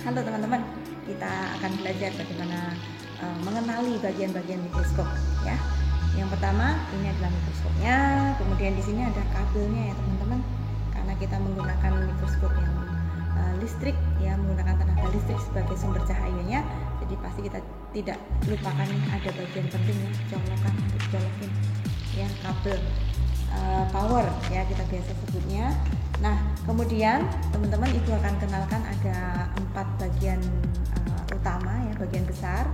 Halo teman-teman, kita akan belajar bagaimana mengenali bagian-bagian mikroskop ya. Yang pertama ini adalah mikroskopnya, kemudian di sini ada kabelnya ya teman-teman. Karena kita menggunakan mikroskop yang listrik ya, menggunakan tenaga listrik sebagai sumber cahayanya, jadi pasti kita tidak lupakan ada bagian penting ya, colokan untuk colokin ya, kabel power ya kita biasa sebutnya. Nah, kemudian teman-teman ibu akan kenalkan ada 4 bagian utama ya, bagian besar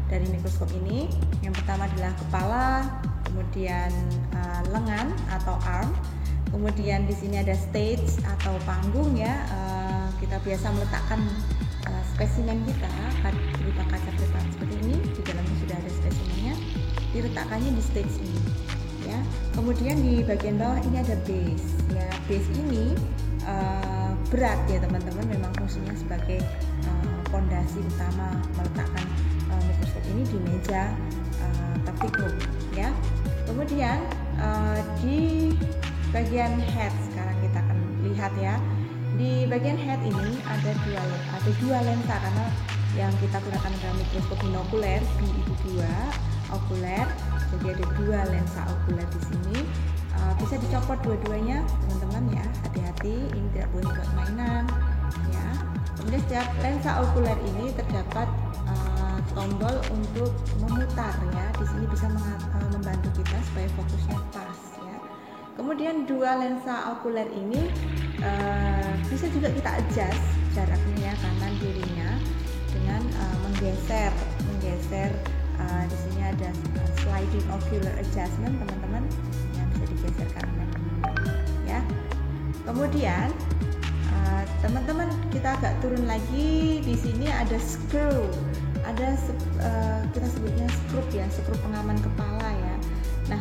dari mikroskop ini. Yang pertama adalah kepala, kemudian lengan atau arm, kemudian di sini ada stage atau panggung ya. Kita biasa meletakkan spesimen kita berupa kaca preparat seperti ini, di dalamnya sudah ada spesimennya, diletakkannya di stage ini ya. Kemudian di bagian bawah ini ada base ya. Base ini berat ya teman-teman, memang fungsinya sebagai pondasi utama meletakkan mikroskop ini di meja praktikum ya. Kemudian di bagian head sekarang kita akan lihat ya. Di bagian head ini ada dua lensa, karena yang kita gunakan dalam mikroskop binokuler, B itu 2, okuler, jadi ada 2 lensa okuler di sini. Bisa dicopot dua-duanya teman-teman ya, hati-hati, ini tidak boleh buat mainan ya. Kemudian setiap lensa okuler ini terdapat tombol untuk memutar ya, di sini bisa membantu kita supaya fokusnya pas ya. Kemudian 2 lensa okuler ini bisa juga kita adjust jaraknya ya, kanan kirinya dengan menggeser di sini ada sliding ocular adjustment teman-teman yang bisa digeser kanan ya. Kemudian teman-teman kita agak turun lagi, di sini ada screw, ada kita sebutnya skrup ya, skrup pengaman kepala ya. Nah,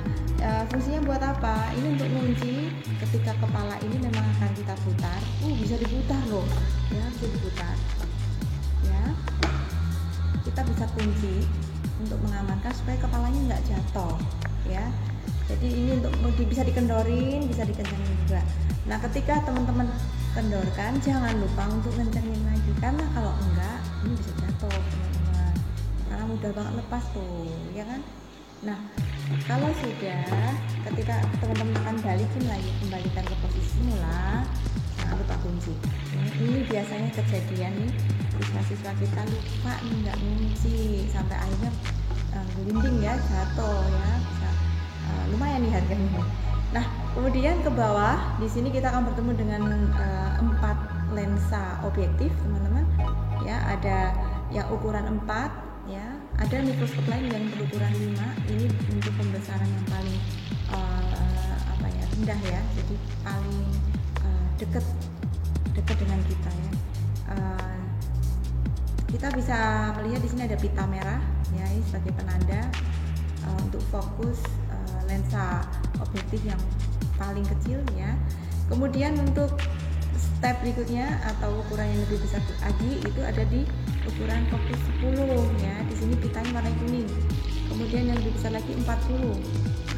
fungsinya buat apa? Ini untuk mengunci ketika kepala ini memang akan kita putar. Bisa diputar loh ya, bisa diputar ya. Kita bisa kunci untuk mengamankan supaya kepalanya nggak jatuh ya. Jadi ini untuk bisa dikendorin, bisa dikencangin juga. Nah, ketika teman-teman kendorkan, jangan lupa untuk kencangin lagi, karena kalau enggak ini bisa jatuh teman-teman, karena mudah banget lepas tuh ya kan. Nah, kalau sudah, ketika teman-teman akan balikin lagi, kembalikan ke posisi semula, jangan lupa kunci. Ini biasanya kejadian nih, siswa-siswa kita lupa nih nggak ngunci, sampai akhirnya gelinding ya, jatuh ya, bisa lumayan nih harganya. Nah, kemudian ke bawah, di sini kita akan bertemu dengan 4 lensa objektif teman-teman ya. Ada yang ukuran 4 ya, ada mikroskop lain yang berukuran 5. Ini untuk pembesaran yang paling rendah ya, jadi paling dekat dengan kita ya. Kita bisa melihat di sini ada pita merah ya, ini sebagai penanda untuk fokus lensa objektif yang paling kecil ya. Kemudian untuk step berikutnya atau ukuran yang lebih besar lagi itu ada di ukuran fokus 10 ya. Di sini pitanya warna kuning. Kemudian yang lebih besar lagi 40,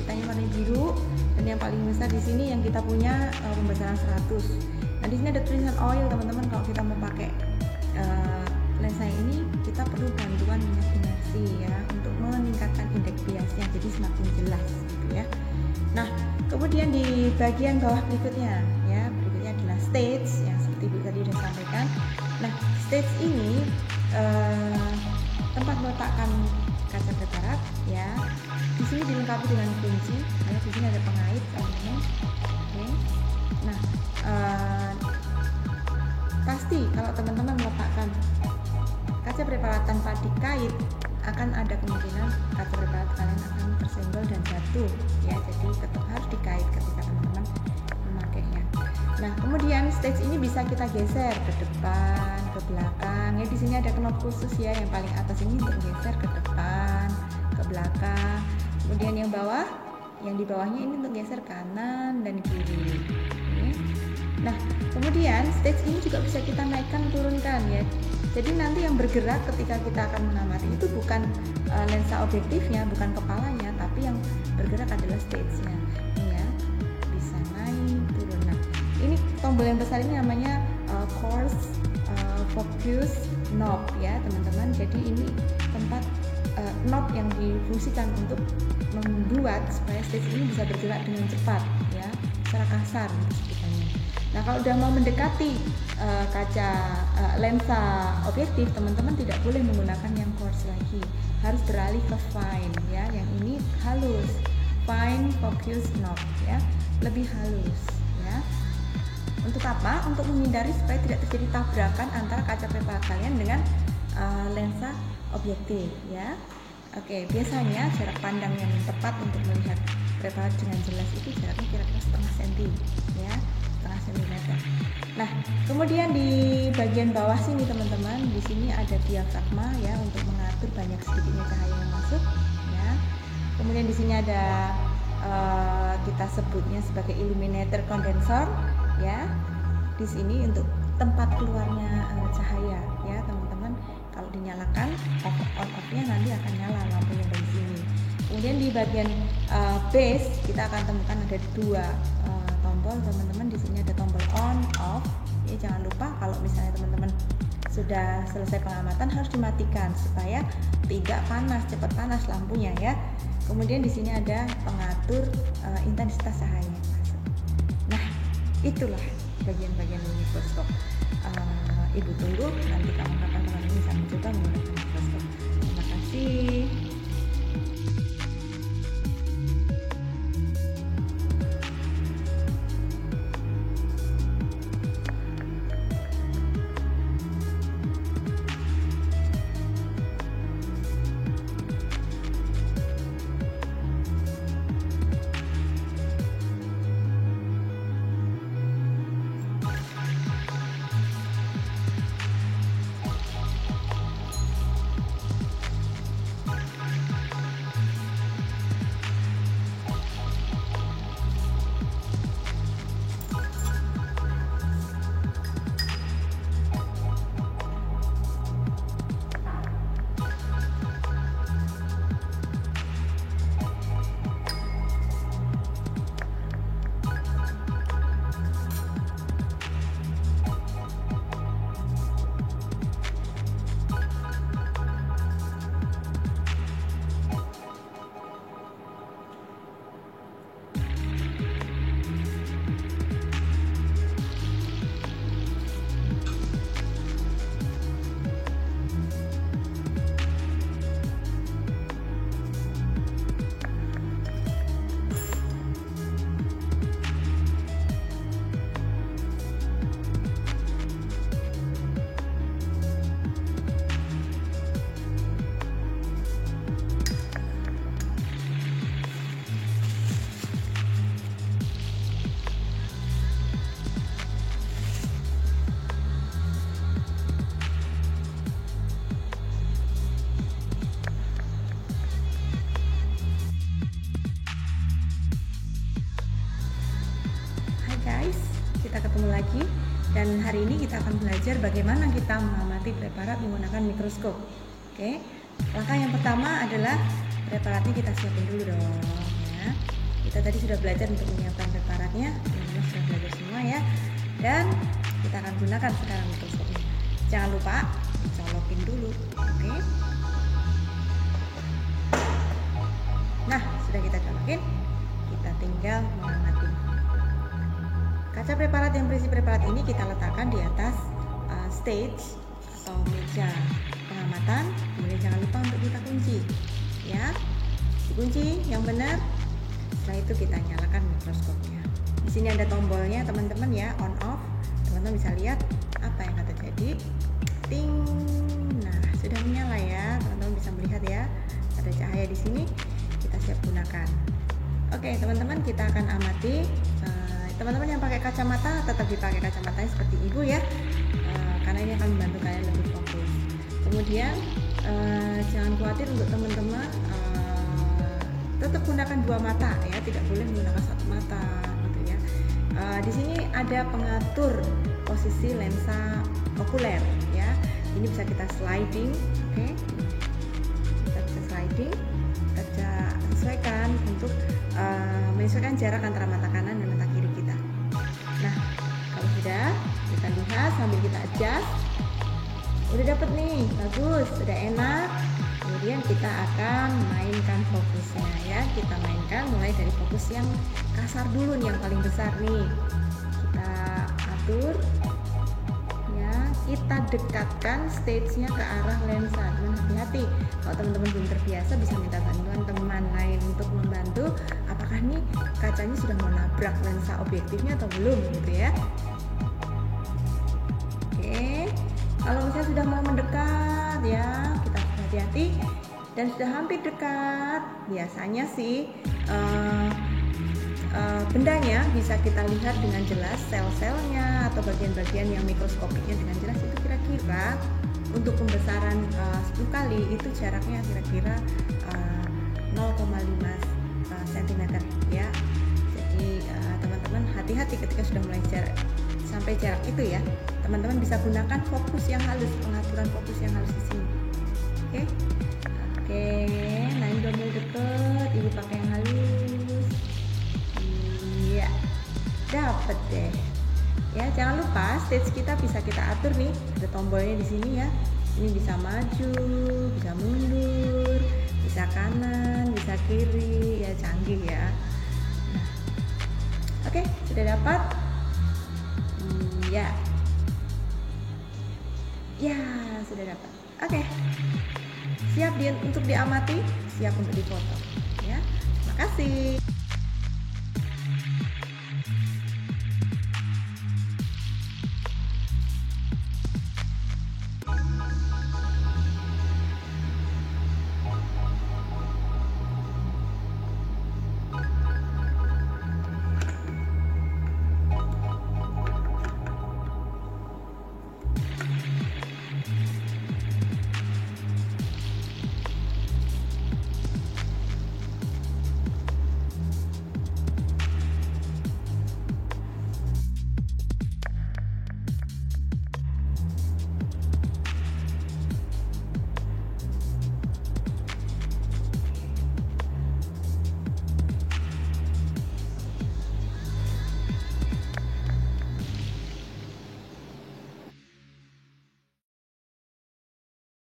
pitanya warna biru, dan yang paling besar di sini yang kita punya pembesaran 100. Nah, di sini ada tulisan oil teman-teman. Kalau kita mau pakai lensa ini, kita perlu bantuan minyak imersi ya untuk meningkatkan indeks biasnya, jadi semakin jelas gitu ya. Nah, kemudian di bagian bawah berikutnya adalah stage yang seperti Bu tadi sudah sampaikan. Nah, stage ini tempat meletakkan kaca preparat ya. Di sini dilengkapi dengan kunci ya. Di sini ada pengait teman-teman. Oke. Nah, pasti kalau teman-teman meletakkan kaca preparat tanpa dikait, akan ada kemungkinan kaca preparat kalian akan tersenggol dan jatuh ya. Jadi tetap harus dikait ketika teman-teman memakainya. Nah, kemudian stage ini bisa kita geser ke depan, ke belakang ya. Di sini ada knop khusus ya, yang paling atas ini untuk geser ke depan, ke belakang. Kemudian yang bawah, yang di bawahnya ini untuk geser kanan dan kiri. Oke. Nah, kemudian stage ini juga bisa kita naikkan turunkan ya. Jadi nanti yang bergerak ketika kita akan mengamati itu bukan lensa objektifnya, bukan kepalanya, tapi yang bergerak adalah stage-nya. Ini ya, bisa naik turun. Nah, ini tombol yang besar ini namanya coarse focus knob ya teman-teman. Jadi ini tempat knob yang difungsikan untuk membuat supaya stage ini bisa bergerak dengan cepat ya, secara kasar sebutannya. Nah kalau udah mau mendekati kaca lensa objektif, teman-teman tidak boleh menggunakan yang coarse lagi, harus beralih ke fine ya. Yang ini halus, fine focus knob ya, lebih halus ya. Untuk apa? Untuk menghindari supaya tidak terjadi tabrakan antara kaca preparat kalian dengan lensa objektif ya. Oke, biasanya jarak pandang yang tepat untuk melihat preparat dengan jelas itu jaraknya kira-kira setengah senti ya, setengah sentimeter. Nah, kemudian di bagian bawah sini teman-teman, di sini ada diafragma ya untuk mengatur banyak sedikitnya cahaya yang masuk ya. Kemudian di sini ada kita sebutnya sebagai illuminator condenser ya. Di sini untuk tempat keluarnya cahaya ya teman-teman. Kalau dinyalakan on off-nya nanti akan nyala lampunya dari sini. Kemudian di bagian base kita akan temukan ada dua tombol teman-teman. Di sini ada tombol on off. Ya, jangan lupa kalau misalnya teman-teman sudah selesai pengamatan harus dimatikan supaya tidak panas, cepat panas lampunya ya. Kemudian di sini ada pengatur intensitas cahaya yang masuk. Nah, itulah bagian-bagian mikroskop. Ibu tunggu nanti kapan-kapan teman-teman bisa mencoba menggunakan mikroskop. Terima kasih. Kita ketemu lagi dan hari ini kita akan belajar bagaimana kita mengamati preparat menggunakan mikroskop. Oke, langkah yang pertama adalah preparatnya kita siapin dulu dong ya. Kita tadi sudah belajar untuk menyiapkan preparatnya, teman-teman sudah belajar semua ya. Dan kita akan gunakan sekarang mikroskopnya. Jangan lupa colokin dulu, oke? Nah, sudah kita colokin, kita tinggal mengamati. Kaca preparat yang berisi preparat ini kita letakkan di atas stage atau meja pengamatan. Kemudian jangan lupa untuk kita kunci, ya. Dikunci yang benar. Setelah itu kita nyalakan mikroskopnya. Di sini ada tombolnya teman-teman ya, on off. Teman-teman bisa lihat apa yang akan terjadi. Ting. Nah, sudah menyala ya. Teman-teman bisa melihat ya. Ada cahaya di sini. Kita siap gunakan. Oke, teman-teman, kita akan amati. Teman-teman yang pakai kacamata tetap dipakai kacamatanya seperti ibu ya, karena ini akan membantu kalian lebih fokus. Kemudian jangan khawatir untuk teman-teman, tetap gunakan dua mata ya, tidak boleh menggunakan satu mata gitu ya. Di sini ada pengatur posisi lensa okuler ya. Ini bisa kita sliding, oke? Kita bisa sliding, kita sesuaikan untuk menyesuaikan jarak antara mata kanan dan mata kiri kita. Nah, kalau sudah kita lihat sambil kita adjust, Udah dapet nih, bagus, udah enak. Kemudian kita akan mainkan fokusnya ya. Kita mainkan mulai dari fokus yang kasar dulu nih, yang paling besar nih. Kita atur ya, kita dekatkan stage-nya ke arah lensa. Teman hati-hati, kalau teman-teman belum terbiasa bisa minta bantuan teman lain untuk membantu. Apakah nih kacanya sudah mau nabrak lensa objektifnya atau belum gitu ya. Oke, kalau misalnya sudah mau mendekat ya, kita hati-hati dan sudah hampir dekat. Biasanya sih bendanya bisa kita lihat dengan jelas, sel-selnya atau bagian-bagian yang mikroskopiknya dengan jelas. Itu kira-kira untuk pembesaran 10 kali itu jaraknya kira-kira 0,5 cm ya. Jadi teman-teman hati-hati ketika sudah mulai sampai jarak itu ya. Teman-teman bisa gunakan fokus yang halus, pengaturan fokus yang halus di sini. Oke, nah ini udah mulai deket, ibu pakai yang halus. Iya, dapet deh. Ya, jangan lupa stage kita bisa kita atur nih, ada tombolnya di sini ya. Ini bisa maju, bisa mundur, bisa kanan, bisa kiri, ya canggih ya. Nah, oke, sudah dapat. Ya, ya sudah dapat. Oke, siap untuk diamati, siap untuk difoto. Ya, terima kasih.